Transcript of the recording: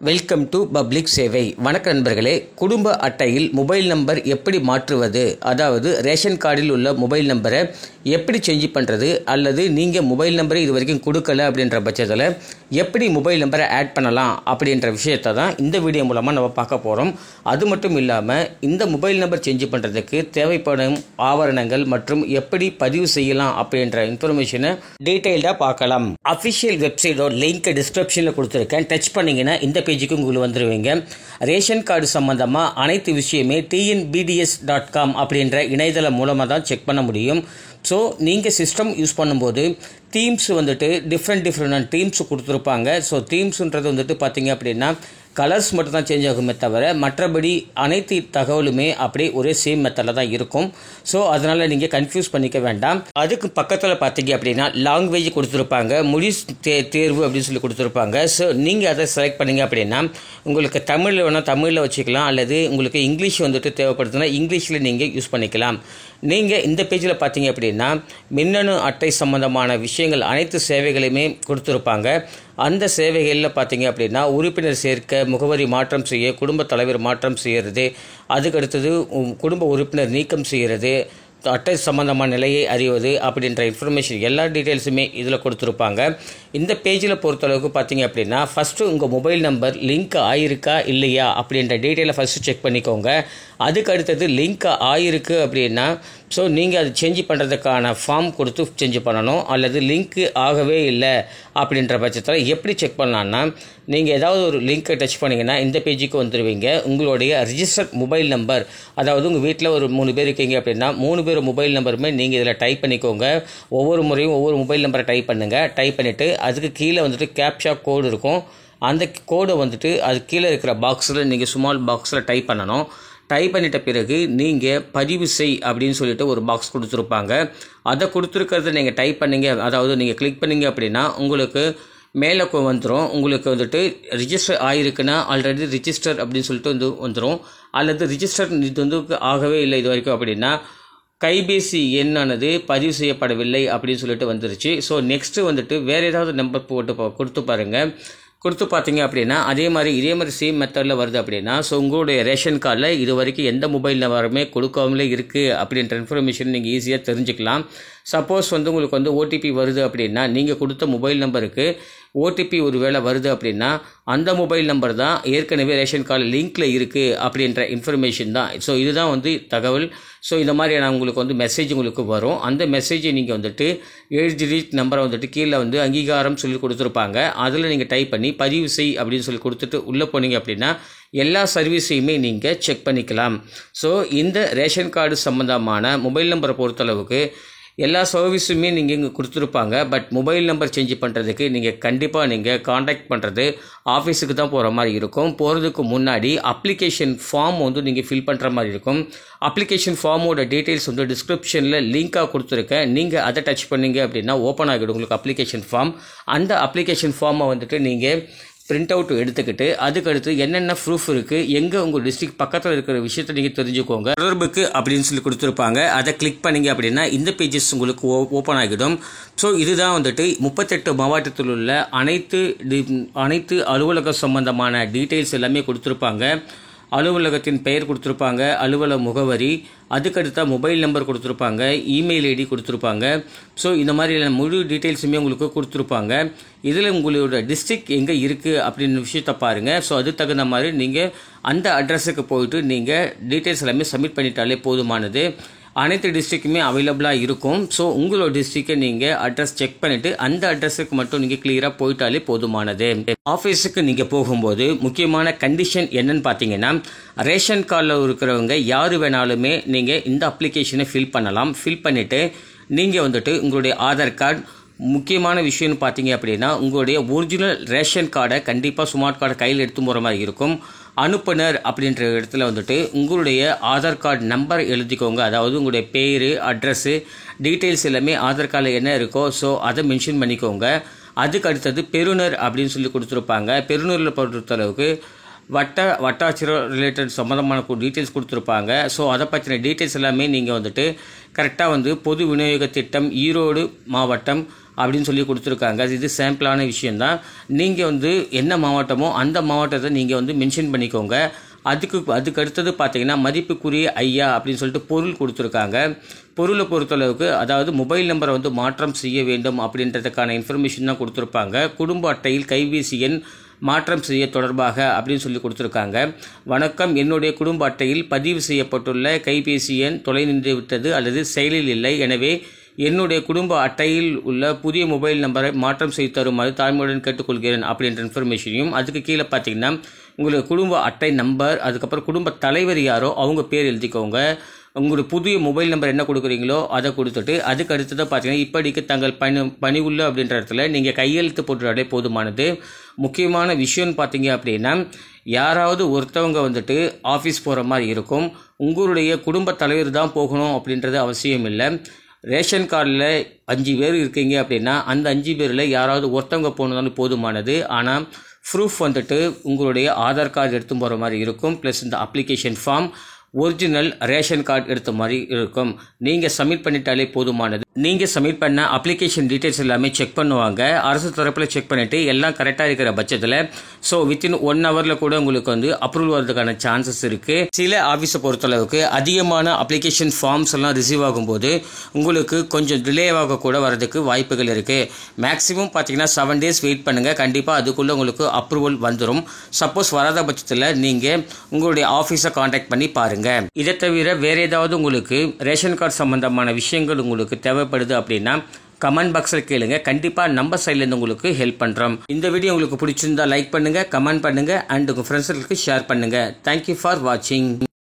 Welcome to public சேவை. வணக்க நண்பர்களே, குடும்ப அட்டையில் மொபைல் நம்பர் எப்படி மாற்றுவது, அதாவது ரேஷன் கார்டில் உள்ள மொபைல் நம்பரை எப்படி சேஞ்ச் பண்ணுறது, அல்லது நீங்கள் மொபைல் நம்பரை இது வரைக்கும் கொடுக்கல அப்படின்ற பட்சத்தில் எப்படி மொபைல் நம்பரை ஆட் பண்ணலாம் அப்படின்ற விஷயத்தை தான் இந்த வீடியோ மூலமாக நம்ம பார்க்க போகிறோம். அது மட்டும் இல்லாமல் இந்த மொபைல் நம்பர் சேஞ்ச் பண்ணுறதுக்கு தேவைப்படும் ஆவணங்கள் மற்றும் எப்படி பதிவு செய்யலாம் அப்படின்ற இன்ஃபர்மேஷனை டீட்டெயில்டாக பார்க்கலாம். அஃபிஷியல் வெப்சைட்டோட லிங்க் டிஸ்கிரிப்ஷனில் கொடுத்துருக்கேன். டச் பண்ணிங்கன்னா இந்த பேஜுக்கு உங்களுக்கு வந்துடுவீங்க. ரேஷன் கார்டு சம்பந்தமாக அனைத்து விஷயமே tnbds.com அப்படின்ற இணையதளம் மூலமாக தான் செக் பண்ண முடியும். ஸோ நீங்கள் சிஸ்டம் யூஸ் பண்ணும்போது தீம்ஸ் டிஃப்ரெண்ட் தீம்ஸ் கொடுத்துருப்பாங்க. ஸோ தீம்ஸுன்றது பார்த்தீங்க அப்படின்னா கலர்ஸ் மட்டும் தான் சேஞ்ச் ஆகுமே தவிர மற்றபடி அனைத்து தகவலுமே அப்படியே ஒரே சேம் மெத்தடில் தான் இருக்கும். ஸோ அதனால் நீங்கள் கன்ஃபியூஸ் பண்ணிக்க வேண்டாம். அதுக்கு பக்கத்தில் பார்த்தீங்க அப்படின்னா லாங்குவேஜ் கொடுத்துருப்பாங்க, மொழி தேர்வு அப்படின்னு சொல்லி கொடுத்துருப்பாங்க. ஸோ நீங்கள் அதை செலக்ட் பண்ணிங்க அப்படின்னா உங்களுக்கு தமிழில் வேணால் தமிழில் வச்சுக்கலாம், அல்லது உங்களுக்கு இங்கிலீஷ் தேவைப்படுதுன்னா இங்கிலீஷில் நீங்கள் யூஸ் பண்ணிக்கலாம். நீங்கள் இந்த பேஜில் பார்த்தீங்க அப்படின்னா மின்னணு அட்டை சம்பந்தமான விஷயங்கள் அனைத்து சேவைகளையுமே கொடுத்துருப்பாங்க. அந்த சேவைகளில் பார்த்தீங்க அப்படின்னா உறுப்பினர் சேர்க்க, முகவரி மாற்றம் செய்ய, குடும்ப தலைவர் மாற்றம் செய்கிறது, அதுக்கடுத்தது குடும்ப உறுப்பினர் நீக்கம் செய்கிறது, அட்டை சம்பந்தமான நிலையை அறிவது அப்படின்ற இன்ஃபர்மேஷன் எல்லா டீட்டெயில்ஸுமே இதில் கொடுத்துருப்பாங்க. இந்த பேஜில் பொறுத்தளவுக்கு பார்த்தீங்க அப்படின்னா ஃபஸ்ட்டு உங்கள் மொபைல் நம்பர் லிங்க் ஆகிருக்கா இல்லையா அப்படின்ற டீட்டெயிலை ஃபஸ்ட்டு செக் பண்ணிக்கோங்க. அதுக்கு அடுத்தது லிங்க் ஆகிருக்கு அப்படின்னா ஸோ நீங்கள் அது சேஞ்ச் பண்ணுறதுக்கான ஃபார்ம் கொடுத்து சேஞ்ச் பண்ணணும். அல்லது லிங்க்கு ஆகவே இல்லை அப்படின்ற பட்சத்தில் எப்படி செக் பண்ணலான்னா நீங்கள் ஏதாவது ஒரு லிங்க்கை டச் பண்ணிங்கன்னா இந்த பேஜுக்கு வந்துடுவீங்க. உங்களுடைய ரிஜிஸ்டர்ட் மொபைல் நம்பர், அதாவது உங்கள் வீட்டில் ஒரு 3 பேர் இருக்கீங்க அப்படின்னா 3 பேர் மொபைல் நம்பருமே நீங்கள் இதில் டைப் பண்ணிக்கோங்க. ஒவ்வொரு முறையும் ஒவ்வொரு மொபைல் நம்பரை டைப் பண்ணுங்கள். டைப் பண்ணிவிட்டு அதுக்கு கீழே கேப்சா கோடு இருக்கும். அந்த கோடை அது கீழே இருக்கிற பாக்ஸில் நீங்கள் ஸ்மால் பாக்ஸில் டைப் பண்ணணும். டைப் பண்ணிட்ட பிறகு நீங்கள் பதிவு செய் அப்படின்னு சொல்லிட்டு ஒரு பாக்ஸ் கொடுத்துருப்பாங்க. அதை கொடுத்துருக்கிறத நீங்கள் டைப் பண்ணிங்க, அதாவது நீங்கள் கிளிக் பண்ணிங்க அப்படின்னா உங்களுக்கு மேலே வந்துடும். உங்களுக்கு ரிஜிஸ்டர் ஆகிருக்குன்னா ஆல்ரெடி ரிஜிஸ்டர் அப்படின்னு சொல்லிட்டு வந்துடும். அல்லது ரிஜிஸ்டர் இது ஆகவே இல்லை இது வரைக்கும் அப்படின்னா கைபேசி எண்ணானது பதிவு செய்யப்படவில்லை அப்படின்னு சொல்லிட்டு வந்துருச்சு. ஸோ நெக்ஸ்ட்டு வேறு ஏதாவது நம்பர் கொடுத்து பாருங்கள். கொடுத்து பார்த்தீங்க அப்படின்னா இதே மாதிரி சேம் மெத்தடில் வருது அப்படின்னா ஸோ உங்களுடைய ரேஷன் கார்டில் இது வரைக்கும் எந்த மொபைல் நம்பருமே கொடுக்காமலே இருக்குது அப்படின்ற இன்ஃபர்மேஷன் நீங்கள் ஈஸியாக தெரிஞ்சுக்கலாம். சப்போஸ் உங்களுக்கு ஓடிபி வருது அப்படின்னா நீங்கள் கொடுத்த மொபைல் நம்பருக்கு ஓடிபி ஒரு வேளை வருது அப்படின்னா அந்த மொபைல் நம்பர் தான் ஏற்கனவே ரேஷன் கார்டு லிங்க்கில் இருக்குது அப்படின்ற இன்ஃபர்மேஷன் தான். ஸோ இதுதான் தகவல். ஸோ இந்த மாதிரி உங்களுக்கு மெசேஜ் உங்களுக்கு வரும். அந்த மெசேஜை நீங்கள் 7 டிஜிட் நம்பரை கீழே அங்கீகாரம் சொல்லி கொடுத்துருப்பாங்க. அதில் நீங்கள் டைப் பண்ணி பதிவு செய் அப்படின்னு சொல்லி கொடுத்துட்டு உள்ளே போனீங்க அப்படின்னா எல்லா சர்வீஸையுமே நீங்கள் செக் பண்ணிக்கலாம். ஸோ இந்த ரேஷன் கார்டு சம்மந்தமான மொபைல் நம்பரை பொறுத்தளவுக்கு எல்லா சர்வீஸுமே நீங்கள் இங்கே கொடுத்துருப்பாங்க. பட் மொபைல் நம்பர் சேஞ்ச் பண்ணுறதுக்கு நீங்கள் கண்டிப்பாக காண்டாக்ட் பண்ணுறது ஆஃபீஸுக்கு தான் போகிற மாதிரி இருக்கும். போகிறதுக்கு முன்னாடி அப்ளிகேஷன் ஃபார்ம் நீங்கள் ஃபில் பண்ணுற மாதிரி இருக்கும். அப்ளிகேஷன் ஃபார்மோட டீட்டெயில்ஸ் டிஸ்கிரிப்ஷனில் லிங்காக கொடுத்துருக்கேன். நீங்கள் அதை டச் பண்ணிங்க அப்படின்னா ஓப்பன் ஆகிடும் உங்களுக்கு அப்ளிகேஷன் ஃபார்ம். அந்த அப்ளிகேஷன் ஃபார்மை நீங்கள் பிரிண்ட் அவுட் எடுத்துக்கிட்டு அதுக்கடுத்து என்னென்ன ப்ரூஃப் இருக்குது, எங்கே உங்கள் டிஸ்ட்ரிக்ட் பக்கத்தில் இருக்கிற விஷயத்தை நீங்கள் தெரிஞ்சுக்கோங்க. தொடர்புக்கு அப்படின்னு சொல்லி கொடுத்துருப்பாங்க. அதை கிளிக் பண்ணிங்க அப்படின்னா இந்த பேஜஸ் உங்களுக்கு ஓப்பன் ஆகிடும். ஸோ இதுதான் 38 மாவட்டத்தில் உள்ள அனைத்து அலுவலக சம்பந்தமான டீட்டெயில்ஸ் எல்லாமே கொடுத்துருப்பாங்க. அலுவலகத்தின் பெயர் கொடுத்துருப்பாங்க, அலுவலக முகவரி, அதுக்கடுத்த மொபைல் நம்பர் கொடுத்துருப்பாங்க, இமெயில் ஐடி கொடுத்துருப்பாங்க. ஸோ இந்த மாதிரியான முழு டீட்டெயில்ஸுமே உங்களுக்கு கொடுத்துருப்பாங்க. இதில் உங்களோட டிஸ்ட்ரிக்ட் எங்கே இருக்குது அப்படின்னு விஷயத்தை பாருங்கள். ஸோ அது தகுந்த மாதிரி நீங்கள் அந்த அட்ரஸுக்கு போயிட்டு நீங்கள் டீட்டெயில்ஸ் எல்லாமே சப்மிட் பண்ணிட்டாலே போதுமானது. அனைத்து டிஸ்ட்ரிக்ட்டுமே அவைலபிளாக இருக்கும். ஸோ உங்களோட டிஸ்ட்ரிக்டை நீங்கள் அட்ரஸ் செக் பண்ணிவிட்டு அந்த அட்ரஸுக்கு மட்டும் நீங்கள் கிளியராக போயிட்டாலே போதுமானது. ஆஃபீஸுக்கு நீங்கள் போகும்போது முக்கியமான கண்டிஷன் என்னன்னு பார்த்தீங்கன்னா ரேஷன் கார்டில் இருக்கிறவங்க யார் வேணாலுமே நீங்கள் இந்த அப்ளிகேஷனை ஃபில் பண்ணலாம். ஃபில் பண்ணிவிட்டு நீங்கள் உங்களுடைய ஆதார் கார்டு, முக்கியமான விஷயம்னு பார்த்தீங்க அப்படின்னா உங்களுடைய ஒரிஜினல் ரேஷன் கார்டை கண்டிப்பாக ஸ்மார்ட் கார்டை கையில் எடுத்து போகிற மாதிரி இருக்கும். அனுப்புனர் அப்படின்ற இடத்துல உங்களுடைய ஆதார் கார்டு நம்பர் எழுதிக்கோங்க. அதாவது உங்களுடைய பேர், அட்ரஸ்ஸு, டீட்டெயில்ஸ் எல்லாமே ஆதார் கார்டில் என்ன இருக்கோ ஸோ அதை மென்ஷன் பண்ணிக்கோங்க. அதுக்கு அடுத்தது பெறுநர் அப்படின்னு சொல்லி கொடுத்துருப்பாங்க. பெறுநரில் பொறுத்தளவுக்கு வட்டாட்சியர் ரிலேட்டட் சம்மந்தமான டீட்டெயில்ஸ் கொடுத்துருப்பாங்க. ஸோ அதை பற்றின டீட்டெயில்ஸ் எல்லாமே நீங்கள் கரெக்டாக பொது விநியோக திட்டம் ஈரோடு மாவட்டம் அப்படின்னு சொல்லி கொடுத்துருக்காங்க. இது சாம்பிளான விஷயந்தான். நீங்கள் வந்து என்ன மாவட்டமோ அந்த மாவட்டத்தை நீங்கள் வந்து மென்ஷன் பண்ணிக்கோங்க. அதுக்கு அடுத்தது பார்த்தீங்கன்னா மதிப்புக்குரிய ஐயா அப்படின்னு சொல்லிட்டு பொருள் கொடுத்துருக்காங்க. பொருளை பொறுத்தளவுக்கு அதாவது மொபைல் நம்பரை வந்து மாற்றம் செய்ய வேண்டும் அப்படின்றதுக்கான இன்ஃபர்மேஷன் தான் கொடுத்துருப்பாங்க. குடும்ப அட்டையில் கைபேசி எண் மாற்றம் செய்ய தொடர்பாக அப்படின்னு சொல்லி கொடுத்துருக்காங்க. வணக்கம், என்னுடைய குடும்ப அட்டையில் பதிவு செய்யப்பட்டுள்ள கைபேசி எண் தொலை நின்று விட்டது அல்லது செயலில் இல்லை. எனவே என்னுடைய குடும்ப அட்டையில் உள்ள புதிய மொபைல் நம்பரை மாற்றம் செய்து தருமாறு தாய்மொழியுடன் கேட்டுக்கொள்கிறேன் அப்படின்ற இன்ஃபர்மேஷனையும், அதுக்கு கீழே பார்த்தீங்கன்னா உங்களுடைய குடும்ப அட்டை நம்பர், அதுக்கப்புறம் குடும்ப தலைவர் யாரோ அவங்க பேர் எழுதிக்கோங்க. உங்களுடைய புதிய மொபைல் நம்பர் என்ன கொடுக்குறீங்களோ அதை கொடுத்துட்டு அதுக்கு அடுத்ததாக பார்த்தீங்கன்னா இப்படிக்கு தங்கள் பணி உள்ள அப்படின்ற இடத்துல நீங்கள் கையெழுத்து போட்டுட்டாலே போதுமானது. முக்கியமான விஷயம்னு பார்த்தீங்க அப்படின்னா, யாராவது ஒருத்தவங்க வந்துட்டு ஆஃபீஸ் போகிற மாதிரி இருக்கும். உங்களுடைய குடும்ப தலைவர் தான் போகணும் அப்படின்றது அவசியம் இல்லை. ரேஷன் கார்டில் 5 பேர் இருக்கீங்க அப்படின்னா அந்த 5 பேரில் யாராவது ஒருத்தவங்க போனதாலும் போதுமானது. ஆனால் ப்ரூஃப் வந்துட்டு உங்களுடைய ஆதார் கார்டு எடுத்து போகிற மாதிரி இருக்கும். ப்ளஸ் இந்த application form original ration card எடுத்த மாதிரி இருக்கும். நீங்கள் சப்மிட் பண்ணிட்டாலே போதுமானது. நீங்கள் சப்மிட் பண்ண அப்ளிகேஷன் டீட்டெயில்ஸ் எல்லாமே செக் பண்ணுவாங்க. அரசு தரப்பில் செக் பண்ணிவிட்டு எல்லாம் கரெக்டாக இருக்கிற பட்சத்தில் வித்தின் 1 ஹவரில் கூட உங்களுக்கு வந்து அப்ரூவல் வரதுக்கான சான்சஸ் இருக்குது. சில ஆஃபீஸை பொறுத்தளவுக்கு அதிகமான அப்ளிகேஷன் ஃபார்ம்ஸ் எல்லாம் ரிசீவ் ஆகும்போது உங்களுக்கு கொஞ்சம் டிலே ஆக கூட வரதுக்கு வாய்ப்புகள் இருக்குது. மேக்ஸிமம் பார்த்தீங்கன்னா 7 days வெயிட் பண்ணுங்கள். கண்டிப்பாக அதுக்குள்ளே உங்களுக்கு அப்ரூவல் வந்துடும். சப்போஸ் வராத பட்சத்தில் நீங்கள் உங்களுடைய ஆஃபீஸை காண்டாக்ட் பண்ணி பாருங்கள். இதை தவிர வேறு ஏதாவது உங்களுக்கு ரேஷன் கார்டு சம்பந்தமான விஷயங்கள் உங்களுக்கு தேவைப்படுது அப்படின்னா கமெண்ட் பாக்ஸில் கேளுங்க. கண்டிப்பாக நம்ம சைட்லேருந்து உங்களுக்கு ஹெல்ப் பண்ணுறோம். இந்த வீடியோ உங்களுக்கு பிடிச்சிருந்தா லைக் பண்ணுங்கள், கமெண்ட் பண்ணுங்கள் அண்ட் உங்கள் ஃப்ரெண்ட்ஸுக்கு ஷேர் பண்ணுங்கள். தேங்க்யூ ஃபார் வாட்சிங்.